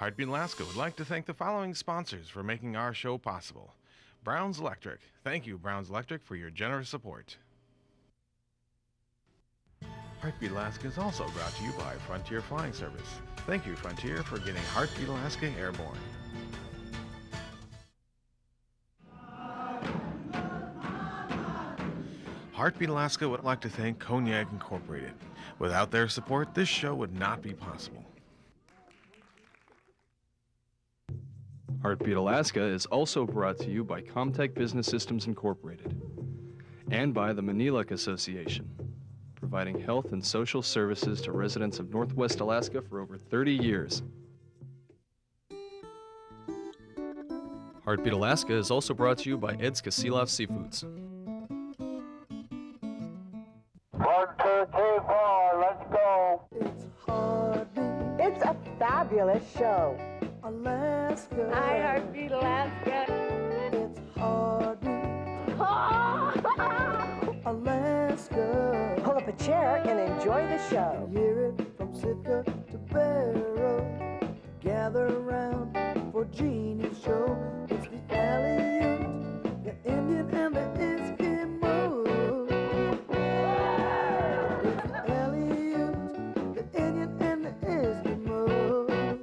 Heartbeat Alaska would like to thank the following sponsors for making our show possible. Brown's Electric. Thank you, Brown's Electric, for your generous support. Heartbeat Alaska is also brought to you by Frontier Flying Service. Thank you, Frontier, for getting Heartbeat Alaska airborne. Heartbeat Alaska would like to thank Cognac Incorporated. Without their support, this show would not be possible. Heartbeat Alaska is also brought to you by Comtech Business Systems Incorporated and by the Maniluk Association, providing health and social services to residents of Northwest Alaska for over 30 years. Heartbeat Alaska is also brought to you by Ed's Kasilov Seafoods. 1, 2, 3, 4, let's go. It's Heartbeat. It's a fabulous show. Alaska. Hi, Heartbeat Alaska. It's Heartbeat. Alaska. Pull up a chair and enjoy the show. Hear it from Sitka to Barrow. Gather around for Jeannie's show. It's the Aleut, the Indian, and the Eskimo. It's the Aleut, the Indian, and the Eskimo.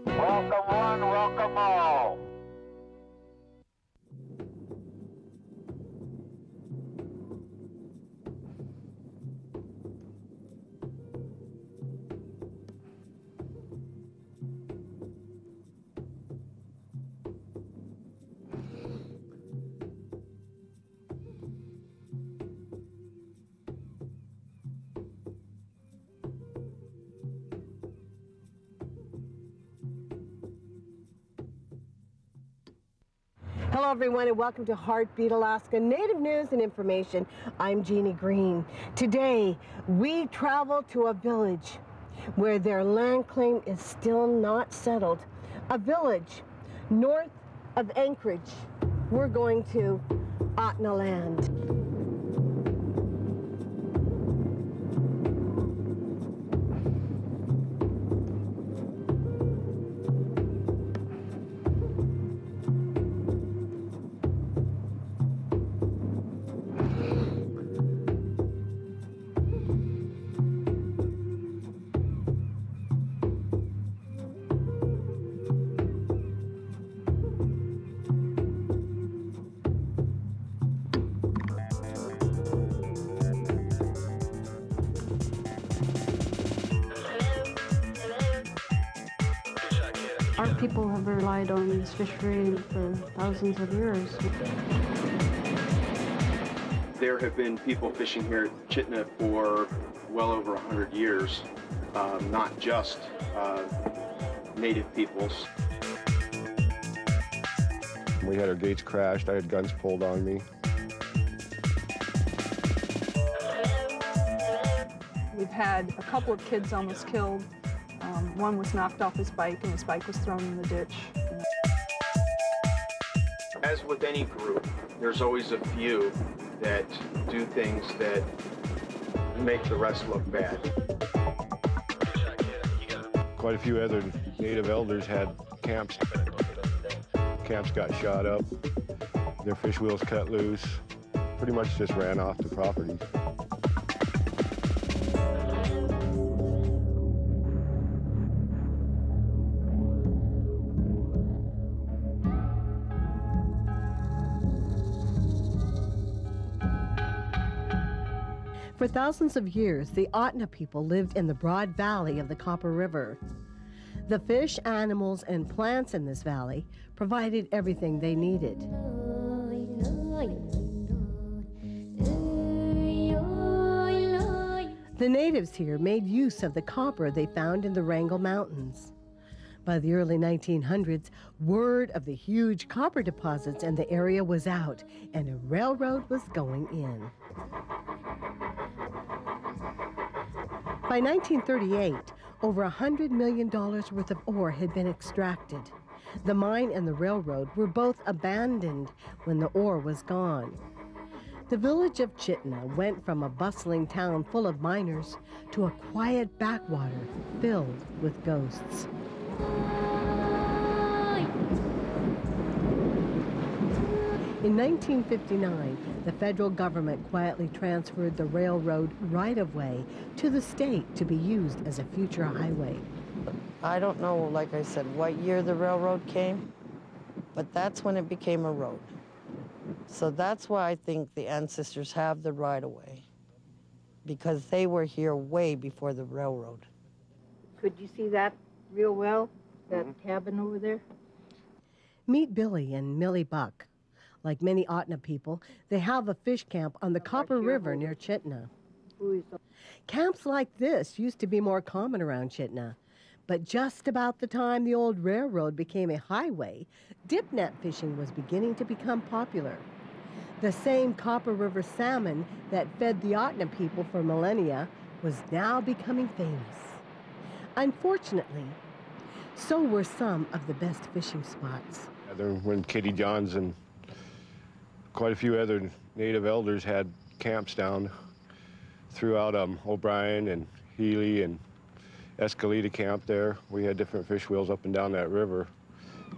Welcome one, welcome all. Hello, everyone, and welcome to Heartbeat Alaska Native News and Information. I'm Jeannie Green. Today, we travel to a village where their land claim is still not settled. A village north of Anchorage. We're going to Ahtna land. Our people have relied on this fishery for thousands of years. There have been people fishing here at Chitina for well over 100 years, not just native peoples. We had our gates crashed. I had guns pulled on me. We've had a couple of kids almost killed. One was knocked off his bike and his bike was thrown in the ditch. As with any group, there's always a few that do things that make the rest look bad. Quite a few other native elders had camps. Camps got shot up, their fish wheels cut loose, pretty much just ran off the property. For thousands of years, the Ahtna people lived in the broad valley of the Copper River. The fish, animals, and plants in this valley provided everything they needed. The natives here made use of the copper they found in the Wrangell Mountains. By the early 1900s, word of the huge copper deposits in the area was out, and a railroad was going in. By 1938, over $100 million worth of ore had been extracted. The mine and the railroad were both abandoned when the ore was gone. The village of Chitina went from a bustling town full of miners to a quiet backwater filled with ghosts. Millie. In 1959, the federal government quietly transferred the railroad right-of-way to the state to be used as a future highway. I don't know, like I said, what year the railroad came, but that's when it became a road. So that's why I think the ancestors have the right-of-way, because they were here way before the railroad. Could you see that real well, that cabin over there? Meet Billy and Millie Buck. Like many Ahtna people, they have a fish camp on the Copper River near Chitina. Camps like this used to be more common around Chitina, but just about the time the old railroad became a highway, dipnet fishing was beginning to become popular. The same Copper River salmon that fed the Ahtna people for millennia was now becoming famous. Unfortunately, so were some of the best fishing spots. When Kitty Johns and quite a few other native elders had camps down throughout O'Brien and Healy and Escalita camp there. We had different fish wheels up and down that river.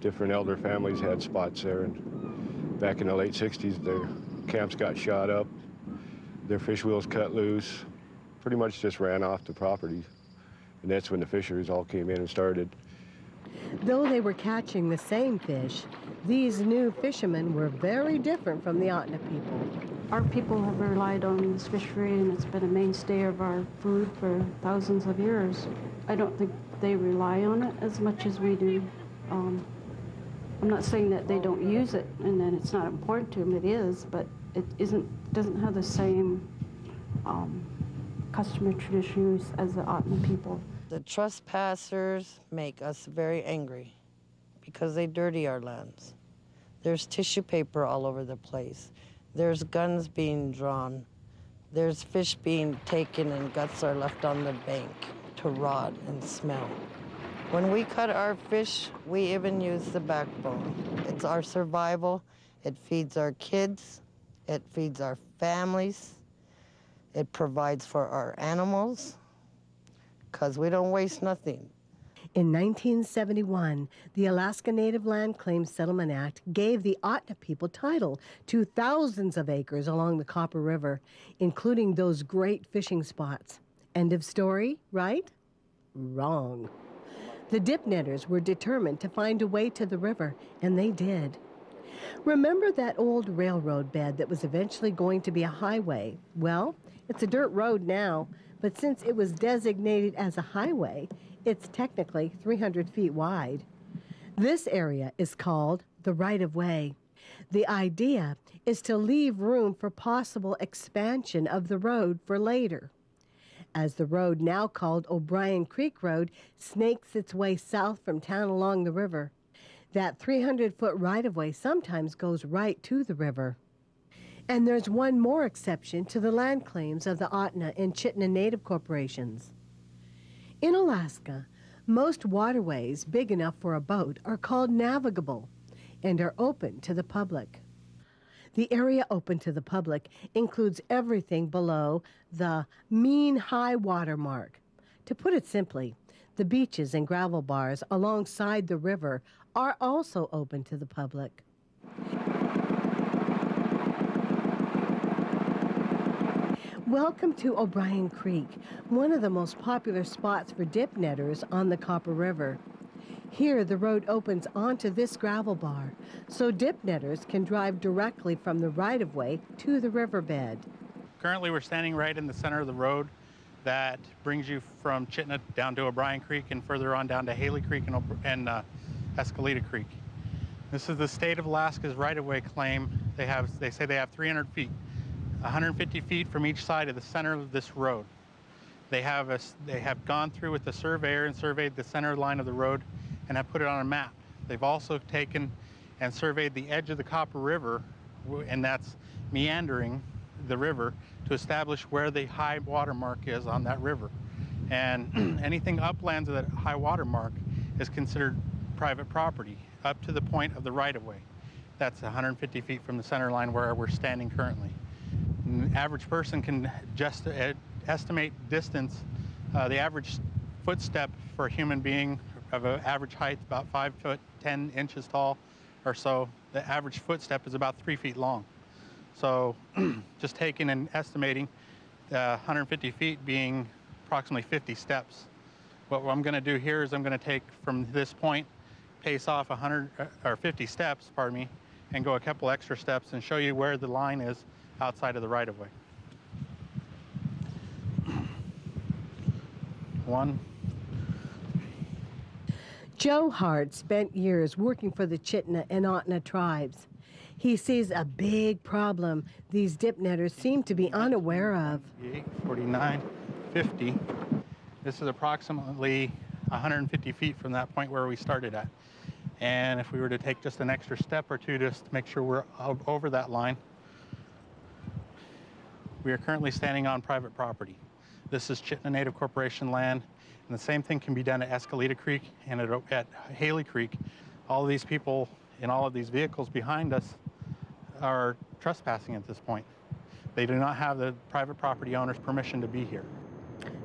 Different elder families had spots there, and back in the late 60s, their camps got shot up, their fish wheels cut loose, pretty much just ran off the property. And that's when the fisheries all came in and started. Though they were catching the same fish, these new fishermen were very different from the Ahtna people. Our people have relied on this fishery, and it's been a mainstay of our food for thousands of years. I don't think they rely on it as much as we do. I'm not saying that they don't use it and that it's not important to them. It is, but it doesn't have the same customary traditions as the Ahtna people. The trespassers make us very angry because they dirty our lands. There's tissue paper all over the place. There's guns being drawn. There's fish being taken and guts are left on the bank to rot and smell. When we cut our fish, we even use the backbone. It's our survival. It feeds our kids. It feeds our families. It provides for our animals, because we don't waste nothing. In 1971, the Alaska Native Land Claims Settlement Act gave the Ahtna people title to thousands of acres along the Copper River, including those great fishing spots. End of story, right? Wrong. The dipnetters were determined to find a way to the river, and they did. Remember that old railroad bed that was eventually going to be a highway? Well, it's a dirt road now, but since it was designated as a highway, it's technically 300 feet wide. This area is called the right-of-way. The idea is to leave room for possible expansion of the road for later. As the road, now called O'Brien Creek Road, snakes its way south from town along the river, that 300-foot right-of-way sometimes goes right to the river. And there's one more exception to the land claims of the Ahtna and Chitina Native Corporations. In Alaska, most waterways big enough for a boat are called navigable and are open to the public. The area open to the public includes everything below the mean high water mark. To put it simply, the beaches and gravel bars alongside the river are also open to the public. Welcome to O'Brien Creek, one of the most popular spots for dip netters on the Copper River. Here, the road opens onto this gravel bar, so dip netters can drive directly from the right-of-way to the riverbed. Currently, we're standing right in the center of the road that brings you from Chitina down to O'Brien Creek and further on down to Haley Creek and Escalita Creek. This is the state of Alaska's right-of-way claim. They say they have 300 feet. 150 feet from each side of the center of this road. They have gone through with the surveyor and surveyed the center line of the road and have put it on a map. They've also taken and surveyed the edge of the Copper River, and that's meandering the river, to establish where the high water mark is on that river. And anything uplands of that high water mark is considered private property up to the point of the right-of-way. That's 150 feet from the center line where we're standing currently. An average person can just estimate distance. The average footstep for a human being of an average height, about 5 foot 10 inches tall or so. The average footstep is about 3 feet long. So just taking and estimating 150 feet being approximately 50 steps. What I'm going to do here is I'm going to take from this point, pace off 50 steps, pardon me, and go a couple extra steps and show you where the line is outside of the right-of-way. 1. Joe Hart spent years working for the Chitina and Ahtna tribes. He sees a big problem these dipnetters seem to be unaware of. 49, 50. This is approximately 150 feet from that point where we started at. And if we were to take just an extra step or two just to make sure we're over that line, we are currently standing on private property. This is Chitina Native Corporation land, and the same thing can be done at Escalita Creek and at Haley Creek. All of these people in all of these vehicles behind us are trespassing at this point. They do not have the private property owner's permission to be here.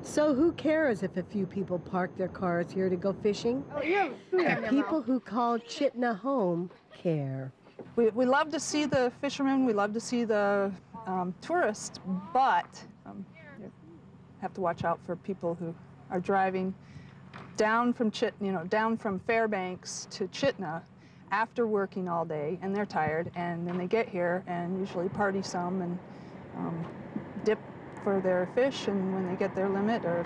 So who cares if a few people park their cars here to go fishing? Oh, yeah. The people who call Chitina home care. We love to see the fishermen, we love to see the tourists, but you have to watch out for people who are driving down from down from Fairbanks to Chitina after working all day, and they're tired, and then they get here and usually party some and dip for their fish, and when they get their limit, or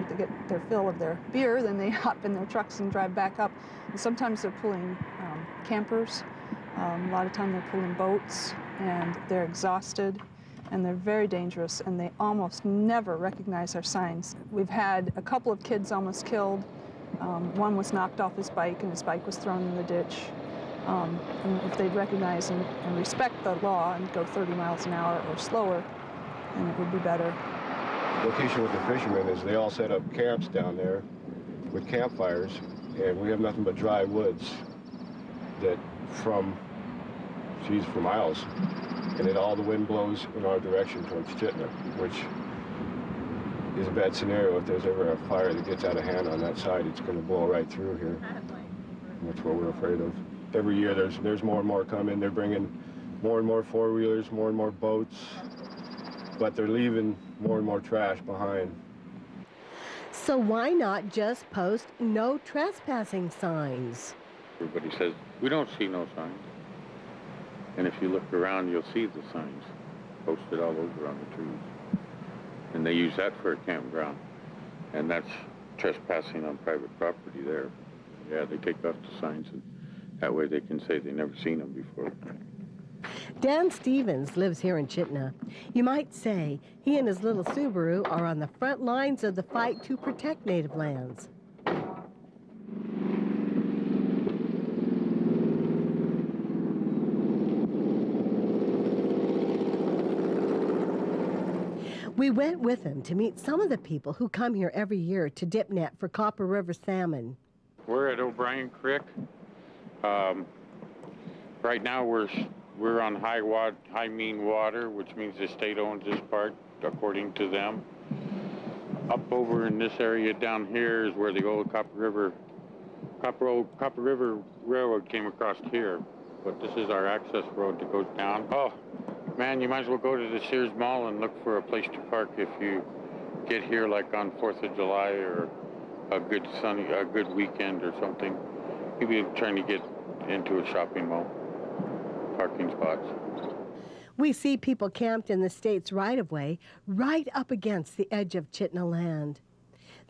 they get their fill of their beer, then they hop in their trucks and drive back up. And sometimes they're pulling campers. A lot of time they're pulling boats, and they're exhausted, and they're very dangerous, and they almost never recognize our signs. We've had a couple of kids almost killed. One was knocked off his bike, and his bike was thrown in the ditch. And if they'd recognize and respect the law and go 30 miles an hour or slower, then it would be better. The location with the fishermen is they all set up camps down there with campfires, and we have nothing but dry woods that for miles. And all the wind blows in our direction towards Chitina, which is a bad scenario. If there's ever a fire that gets out of hand on that side, it's going to blow right through here. And that's what we're afraid of. Every year there's more and more coming. They're bringing more and more four-wheelers, more and more boats, but they're leaving more and more trash behind. So why not just post no trespassing signs? Everybody says, we don't see no signs. And if you look around, you'll see the signs posted all over on the trees. And they use that for a campground. And that's trespassing on private property there. Yeah, they take off the signs, and that way they can say they never seen them before. Dan Stevens lives here in Chitina. You might say he and his little Subaru are on the front lines of the fight to protect native lands. We went with him to meet some of the people who come here every year to dip net for Copper River salmon. We're at O'Brien Creek. Right now we're on high mean water, which means the state owns this part, according to them. Up over in this area down here is where the old Copper River Railroad came across here. But this is our access road that goes down. Oh, man, you might as well go to the Sears Mall and look for a place to park if you get here like on 4th of July or a good weekend or something. Maybe trying to get into a shopping mall. Parking spots. We see people camped in the state's right-of-way, right up against the edge of Chitina land.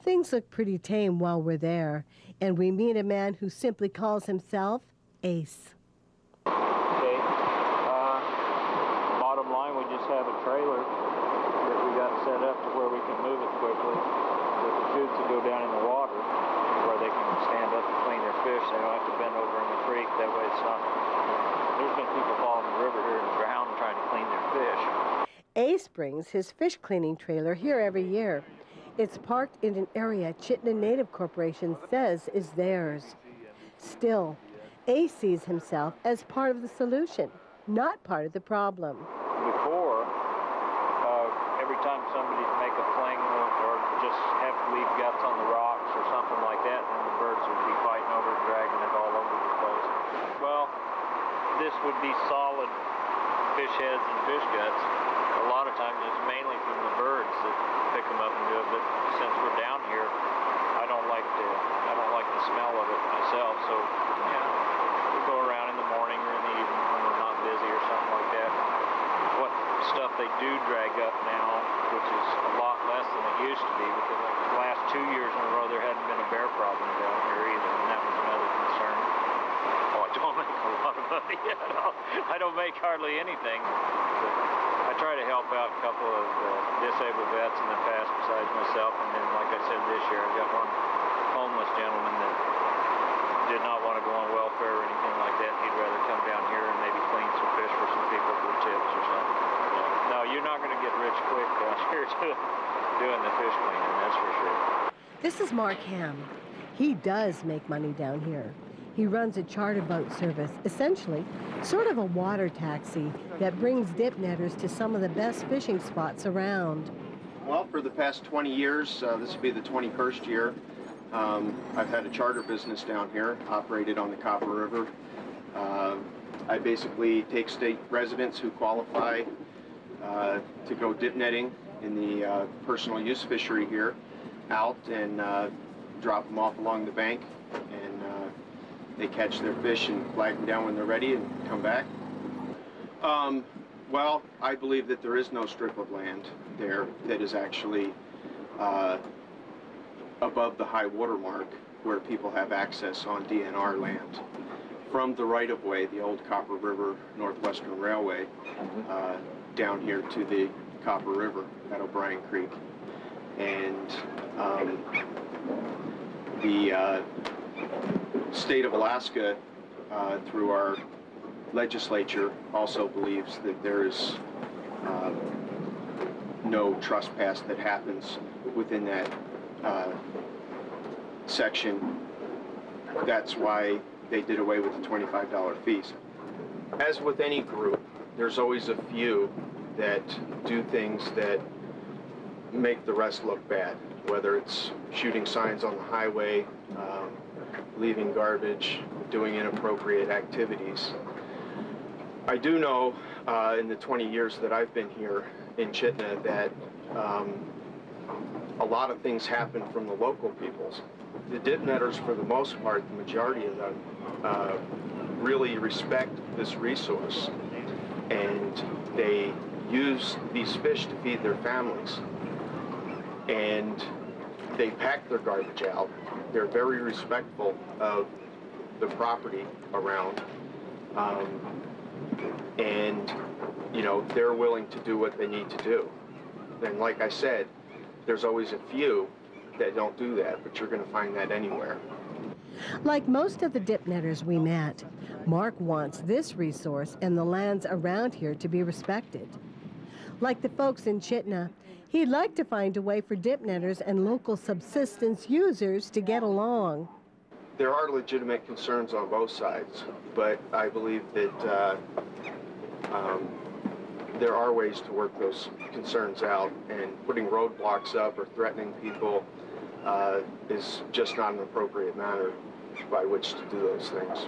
Things look pretty tame while we're there, and we meet a man who simply calls himself Ace. Okay. Bottom line, we just have a trailer that we got set up to where we can move it quickly with the tubes that go down in the water where they can stand up and clean their fish. They don't have to bend over in the creek. That way it's not... There's been people falling in the river here and drowned trying to clean their fish. Ace brings his fish cleaning trailer here every year. It's parked in an area Chitina Native Corporation says is theirs. Still, Ace sees himself as part of the solution, not part of the problem. Before, every time somebody make a fling or just have to leave guts on the rocks or something like that, and birds would be fighting over it, dragging it all over the place. Well, this would be solid fish heads and fish guts. A lot of times it's mainly from the birds that pick them up and do it, but since we're down here, I don't like the smell of it myself, so we go around in the morning or in the evening when we're not busy or something like that. What stuff they do drag up now, which is a lot less than it used to be, because the last 2 years in a row there hadn't been a bear problem down here either, and that was another concern. Oh, I don't make a lot of money at all. I don't make hardly anything. But I try to help out a couple of disabled vets in the past besides myself, and then like I said this year, I've got one homeless gentleman that did not want to go on welfare or anything like that. He'd rather come down here and maybe clean some fish for some people for tips or something. No, you're not going to get rich quick down here doing the fish cleaning, that's for sure. This is Mark Ham. He does make money down here. He runs a charter boat service, essentially sort of a water taxi that brings dip netters to some of the best fishing spots around. Well, for the past 20 years, this will be the 21st year, I've had a charter business down here, operated on the Copper River. I basically take state residents who qualify to go dip netting in the personal use fishery here out and drop them off along the bank, and they catch their fish and flag them down when they're ready and come back. Well, I believe that there is no strip of land there that is actually above the high water mark where people have access on DNR land. From the right-of-way, the old Copper River Northwestern Railway, down here to the Copper River at O'Brien Creek. And the state of Alaska, through our legislature, also believes that there is no trespass that happens within that section. That's why they did away with the $25 fees. As with any group, there's always a few that do things that make the rest look bad, whether it's shooting signs on the highway, leaving garbage, doing inappropriate activities. I do know in the 20 years that I've been here in Chitina that a lot of things happen from the local peoples. The dip netters, for the most part, the majority of them, really respect this resource, and they use these fish to feed their families. And they pack their garbage out. They're very respectful of the property around. And, you know, they're willing to do what they need to do. And like I said, there's always a few that don't do that, but you're going to find that anywhere. Like most of the dip netters we met, Mark wants this resource and the lands around here to be respected. Like the folks in Chitina, he'd like to find a way for dip netters and local subsistence users to get along. There are legitimate concerns on both sides, but I believe that there are ways to work those concerns out, and putting roadblocks up or threatening people is just not an appropriate manner by which to do those things.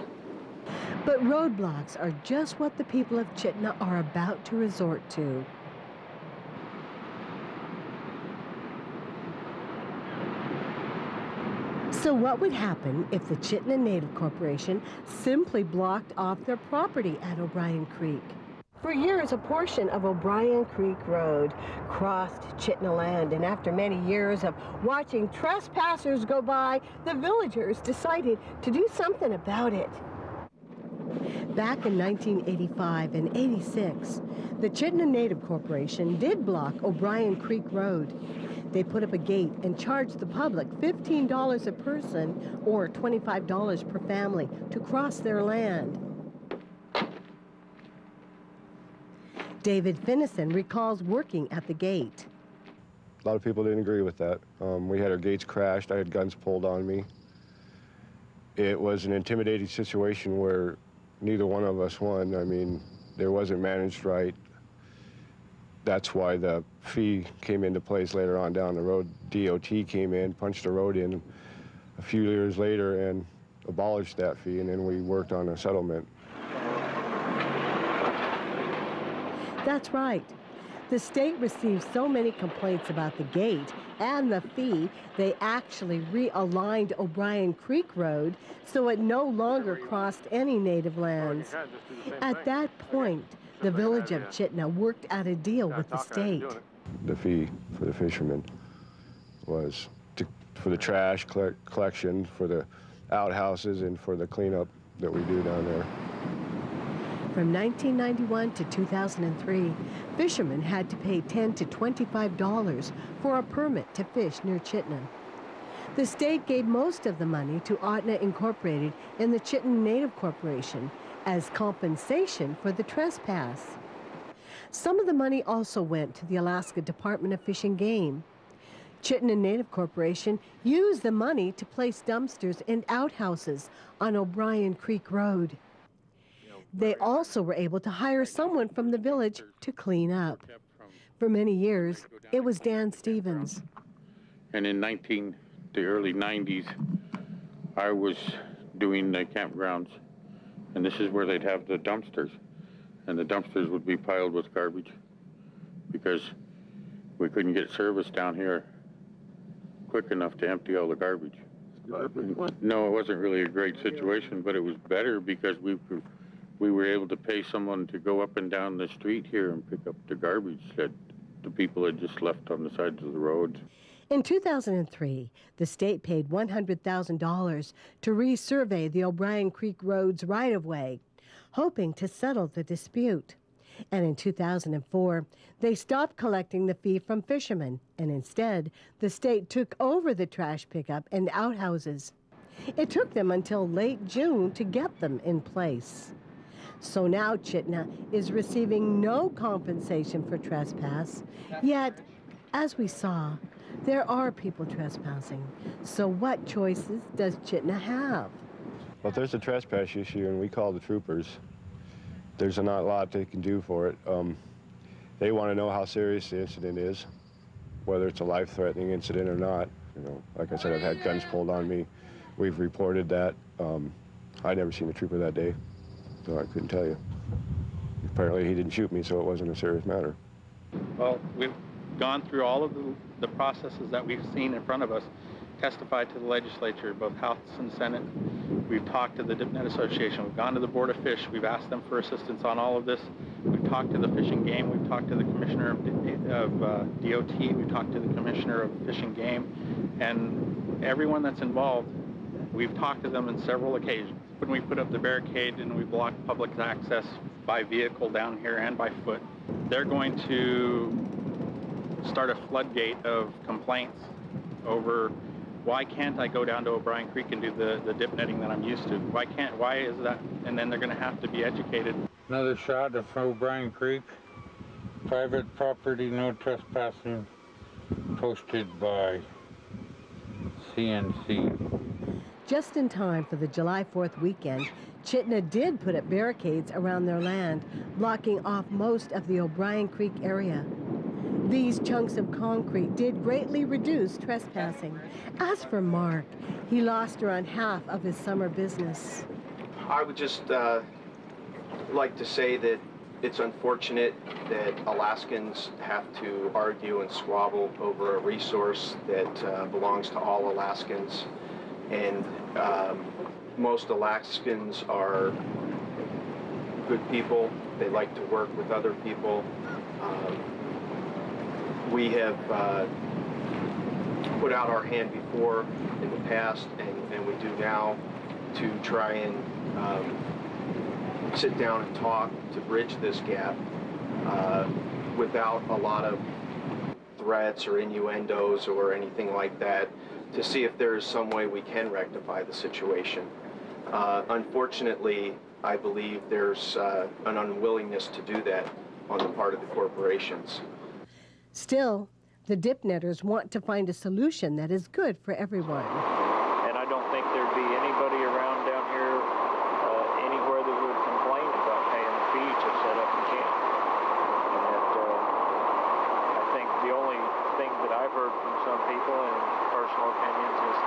But roadblocks are just what the people of Chitina are about to resort to. So what would happen if the Chitina Native Corporation simply blocked off their property at O'Brien Creek? For years, a portion of O'Brien Creek Road crossed Chitina land, and after many years of watching trespassers go by, the villagers decided to do something about it. Back in 1985 and 86, the Chitina Native Corporation did block O'Brien Creek Road. They put up a gate and charged the public $15 a person or $25 per family to cross their land. David Finnesand recalls working at the gate. A lot of people didn't agree with that. We had our gates crashed. I had guns pulled on me. It was an intimidating situation where neither one of us won. I mean, there wasn't managed right. That's why the fee came into place later on down the road. DOT came in, punched the road in. a few years later and abolished that fee, and then we worked on a settlement. That's right. The state received so many complaints about the gate and the fee, they actually realigned O'Brien Creek Road so it no longer crossed any native lands. At that point, the village of Chitina worked out a deal with the state. The fee for the fishermen was for the trash collection, for the outhouses, and for the cleanup that we do down there. From 1991 to 2003, fishermen had to pay $10 to $25 for a permit to fish near Chitina. The state gave most of the money to Ahtna Incorporated and the Chitina Native Corporation as compensation for the trespass. Some of the money also went to the Alaska Department of Fish and Game. Chitina Native Corporation used the money to place dumpsters and outhouses on O'Brien Creek Road. They also were able to hire someone from the village to clean up. For many years, it was Dan Stevens. And in the early 90s, I was doing the campgrounds, and this is where they'd have the dumpsters, and the dumpsters would be piled with garbage because we couldn't get service down here quick enough to empty all the garbage. No, it wasn't really a great situation, but it was better because we were able to pay someone to go up and down the street here and pick up the garbage that the people had just left on the sides of the roads. In 2003, the state paid $100,000 to resurvey the O'Brien Creek Road's right-of-way, hoping to settle the dispute. And in 2004, they stopped collecting the fee from fishermen, and instead, the state took over the trash pickup and outhouses. It took them until late June to get them in place. So now Chitina is receiving no compensation for trespass, yet, as we saw, there are people trespassing. So what choices does Chitina have? Well, if there's a trespass issue and we call the troopers, there's not a lot they can do for it. They want to know how serious the incident is, whether it's a life-threatening incident or not. You know, like I said, I've had guns pulled on me. We've reported that. I'd never seen a trooper that day, so I couldn't tell you. Apparently he didn't shoot me, so it wasn't a serious matter. Well, we've gone through all of the processes that we've seen in front of us, testified to the legislature, both House and Senate. We've talked to the Dipnet Association. We've gone to the Board of Fish. We've asked them for assistance on all of this. We've talked to the Fish and Game. We've talked to the Commissioner of DOT. We've talked to the Commissioner of Fish and Game. And everyone that's involved, we've talked to them on several occasions. When we put up the barricade and we block public access by vehicle down here and by foot, they're going to start a floodgate of complaints over why can't I go down to O'Brien Creek and do the dip netting that I'm used to? Why is that? And then they're going to have to be educated. Another shot of O'Brien Creek. Private property, no trespassing, posted by CNC. Just in time for the July 4th weekend, Chitina did put up barricades around their land, blocking off most of the O'Brien Creek area. These chunks of concrete did greatly reduce trespassing. As for Mark, he lost around half of his summer business. I would just like to say that it's unfortunate that Alaskans have to argue and squabble over a resource that belongs to all Alaskans. And most Alaskans are good people. They like to work with other people. We have put out our hand before in the past, and we do now, to try and sit down and talk to bridge this gap without a lot of threats or innuendos or anything like that, to see if there is some way we can rectify the situation. Unfortunately, I believe there's an unwillingness to do that on the part of the corporations. Still, the dip netters want to find a solution that is good for everyone. And I don't think there'd be anybody around down here anywhere that would complain about paying the fee to set up a camp. And that, I think the only thing that I've heard from some people, and personal opinions, is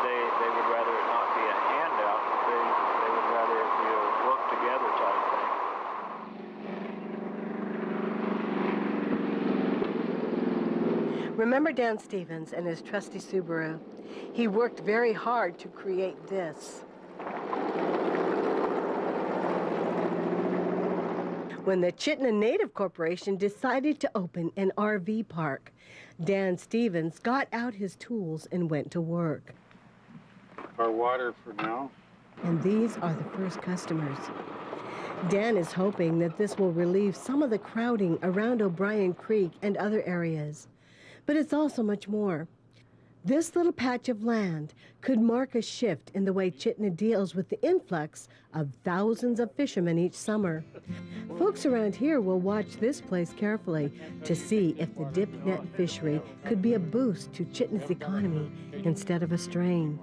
they would rather it not be a handout, but they would rather it be a work together type thing. Remember Dan Stevens and his trusty Subaru? He worked very hard to create this. When the Chitina Native Corporation decided to open an RV park, Dan Stevens got out his tools and went to work. Our water for now. And these are the first customers. Dan is hoping that this will relieve some of the crowding around O'Brien Creek and other areas. But it's also much more. This little patch of land could mark a shift in the way Chitina deals with the influx of thousands of fishermen each summer. Folks around here will watch this place carefully to see if the dipnet fishery could be a boost to Chitina's economy instead of a strain.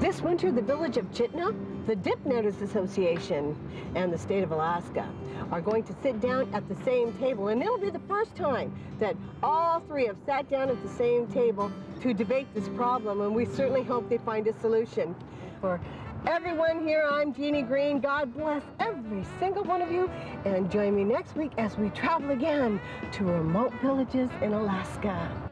This winter, the village of Chitina, the Dipnetters Association, and the state of Alaska are going to sit down at the same table, and it'll be the first time that all three have sat down at the same table to debate this problem, and we certainly hope they find a solution. For everyone here, I'm Jeannie Green. God bless every single one of you, and join me next week as we travel again to remote villages in Alaska.